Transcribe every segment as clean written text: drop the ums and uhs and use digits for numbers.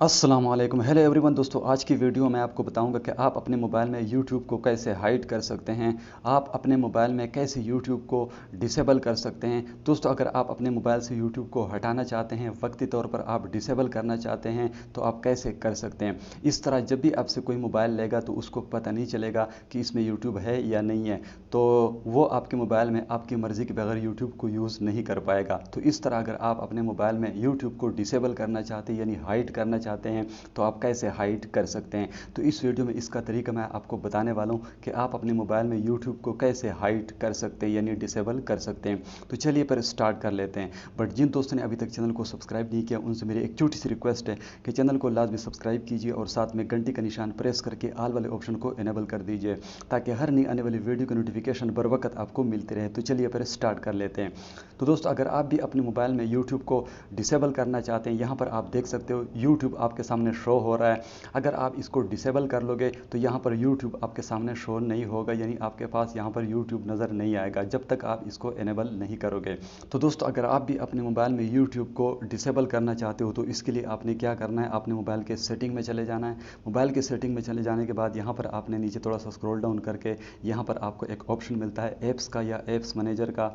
अस्सलाम वालेकुम। Hello everyone. दोस्तों, आज की वीडियो में आपको बताऊंगा कि आप अपने मोबाइल में YouTube को कैसे हाइड कर सकते हैं। आप अपने मोबाइल में कैसे YouTube को डिसेबल कर सकते हैं। दोस्तों, अगर आप अपने मोबाइल से YouTube को हटाना चाहते हैं, वक्ती तौर पर आप डिसेबल करना चाहते हैं, तो आप कैसे कर सकते हैं। इस तरह जब भी आपसे कोई मोबाइल लेगा तो उसको पता नहीं चलेगा कि इसमें YouTube है या नहीं है, तो वो आपके मोबाइल में आपकी मर्ज़ी के बगैर YouTube को यूज़ नहीं कर पाएगा। तो इस तरह अगर आप अपने मोबाइल में YouTube को डिसेबल करना चाहते हैं, यानी हाइड करना चाहते हैं, तो आप कैसे हाइड कर सकते हैं। तो इस वीडियो में इसका तरीका मैं आपको बताने वाला हूं कि आप अपने मोबाइल में YouTube को कैसे हाइड कर सकते हैं, यानी डिसेबल कर सकते हैं। तो चलिए पर स्टार्ट कर लेते हैं। बट जिन दोस्तों ने अभी तक चैनल को सब्सक्राइब नहीं किया, उनसे मेरी एक छोटी सी रिक्वेस्ट है कि चैनल को लाजमी सब्सक्राइब कीजिए और साथ में घंटी का निशान प्रेस करके ऑल वाले ऑप्शन को इनेबल कर दीजिए, ताकि हर नई आने वाली वीडियो की नोटिफिकेशन बर वक्त आपको मिलती रहे। तो चलिए पर स्टार्ट कर लेते हैं। तो दोस्तों, अगर आप भी अपने मोबाइल में YouTube को डिसेबल करना चाहते हैं, यहाँ पर आप देख सकते हो YouTube आपके सामने शो हो रहा है। अगर आप इसको डिसेबल कर लोगे तो यहाँ पर YouTube आपके सामने शो नहीं होगा, यानी आपके पास यहाँ पर YouTube नज़र नहीं आएगा जब तक आप इसको इनेबल नहीं करोगे। तो दोस्तों, अगर आप भी अपने मोबाइल में YouTube को डिसेबल करना चाहते हो तो इसके लिए आपने क्या करना है, आपने मोबाइल के सेटिंग में चले जाना है। मोबाइल के सेटिंग में चले जाने के बाद यहाँ पर आपने नीचे थोड़ा सा स्क्रॉल डाउन करके यहाँ पर आपको एक ऑप्शन मिलता है ऐप्स का या ऐप्स मैनेजर का।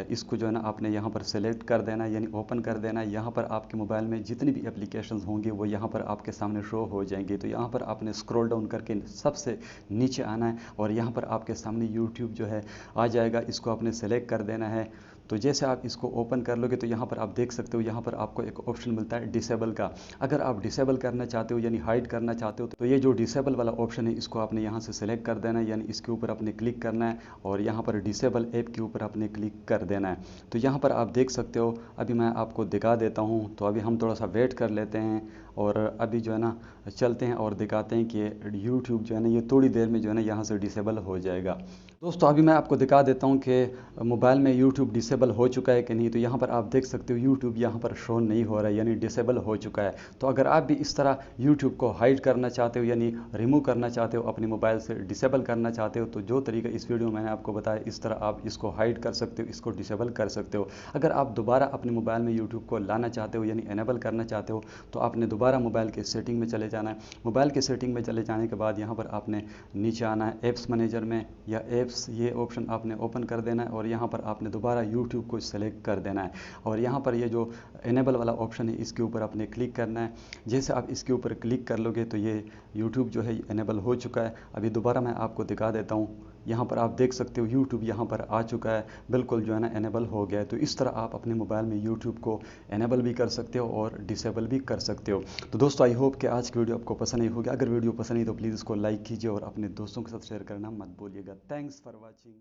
इसको जो है ना आपने यहाँ पर सेलेक्ट कर देना है, यानी ओपन कर देना है। यहाँ पर आपके मोबाइल में जितनी भी एप्लीकेशंस होंगी वो यहाँ पर आपके सामने शो हो जाएंगी। तो यहाँ पर आपने स्क्रॉल डाउन करके सबसे नीचे आना है और यहाँ पर आपके सामने YouTube जो है आ जाएगा। इसको आपने सेलेक्ट कर देना है। तो जैसे आप इसको ओपन कर लोगे तो यहाँ पर आप देख सकते हो, यहाँ पर आपको एक ऑप्शन मिलता है डिसेबल का। अगर आप डिसेबल करना चाहते हो यानी हाइड करना चाहते हो तो ये जो डिसेबल वाला ऑप्शन है इसको आपने यहाँ से सेलेक्ट कर देना है, यानी इसके ऊपर आपने क्लिक करना है और यहाँ पर डिसेबल ऐप के ऊपर आपने क्लिक कर देना है। तो यहाँ पर आप देख सकते हो, अभी मैं आपको दिखा देता हूँ। तो अभी हम थोड़ा सा वेट कर लेते हैं और अभी जो है ना चलते हैं और दिखाते हैं कि YouTube जो है ना ये थोड़ी देर में जो है ना यहाँ से डिसेबल हो जाएगा। दोस्तों, अभी मैं आपको दिखा देता हूँ कि मोबाइल में YouTube डिसेबल हो चुका है कि नहीं। तो यहाँ पर आप देख सकते हो YouTube यहाँ पर शो नहीं हो रहा है, यानी डिसेबल हो चुका है। तो अगर आप भी इस तरह YouTube को हाइड करना चाहते हो, यानी रिमूव करना चाहते हो, अपने मोबाइल से डिसेबल करना चाहते हो, तो जो तरीका इस वीडियो में मैंने आपको बताया इस तरह आप इसको हाइड कर सकते हो, इसको डिसेबल कर सकते हो। अगर आप दोबारा अपने मोबाइल में YouTube को लाना चाहते हो यानी इनेबल करना चाहते हो तो आपने दोबारा मोबाइल के सेटिंग में चले जाना है। मोबाइल के सेटिंग में चले जाने के बाद यहाँ पर आपने नीचे आना है ऐप्स मैनेजर में, या ऐप्स ये ऑप्शन आपने ओपन कर देना है और यहाँ पर आपने दोबारा YouTube को सेलेक्ट कर देना है और यहाँ पर ये जो इनेबल वाला ऑप्शन है इसके ऊपर आपने क्लिक करना है। जैसे आप इसके ऊपर क्लिक कर लोगे तो ये YouTube जो है इनेबल हो चुका है। अभी दोबारा मैं आपको दिखा देता हूँ। यहाँ पर आप देख सकते हो YouTube यहाँ पर आ चुका है, बिल्कुल जो है ना इनेबल हो गया है। तो इस तरह आप अपने मोबाइल में YouTube को इनेबल भी कर सकते हो और डिसेबल भी कर सकते हो। तो दोस्तों, आई होप कि आज की वीडियो आपको पसंद आई होगी। अगर वीडियो पसंद आई तो प्लीज़ इसको लाइक कीजिए और अपने दोस्तों के साथ शेयर करना मत भूलिएगा। Thanks for watching.